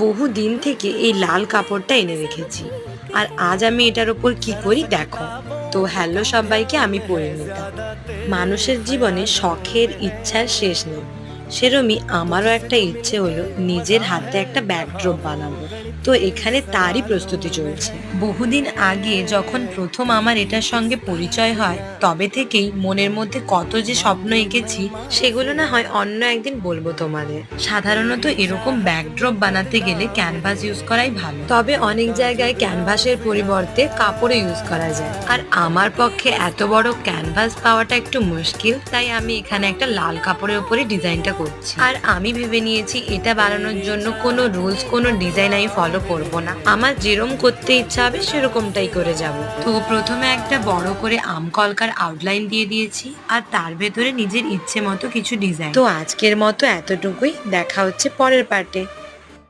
বহু দিন থেকে এই লাল কাপড়টা এনে রেখেছি, আর আজ আমি এটার উপর কি করি দেখো। তো হ্যালো সবাইকে, আমি পরিণীতা। মানুষের জীবনে শখের ইচ্ছার শেষ নেই, সেরমই আমারও একটা ইচ্ছে হলো নিজের হাতে একটা ব্যাকড্রপ বানাবো। তো এখানে তারই প্রস্তুতি চলছে। বহুদিন আগে যখন প্রথম আমার এটার সঙ্গে পরিচয় হয়, তবে থেকেই মনের মধ্যে কত যে স্বপ্ন এঁকেছি, সেগুলো না হয় অন্য একদিন বলবো তোমাদের। সাধারণত এরকম ব্যাকড্রপ বানাতে গেলে ক্যানভাস ইউজ করাই ভালো, তবে অনেক জায়গায় ক্যানভাসের পরিবর্তে কাপড়ে ইউজ করা যায়, আর আমার পক্ষে এত বড় ক্যানভাস পাওয়াটা একটু মুশকিল, তাই আমি এখানে একটা লাল কাপড়ের উপরে ডিজাইনটা করছি। আর আমি ভেবে নিয়েছি এটা বানানোর জন্য কোনো রুলস, কোনো ডিজাইন আমি ফলো করব না, আমার যেরকম করতে ইচ্ছা হবে সেরকমটাই করে যাব। তো প্রথমে একটা বড় করে আম কলকার আউটলাইন দিয়ে দিয়েছি, আর তার ভেতরে নিজের ইচ্ছে মতো কিছু ডিজাইন। তো আজকের মতো এতটুকুই, দেখা হচ্ছে পরের পার্টে।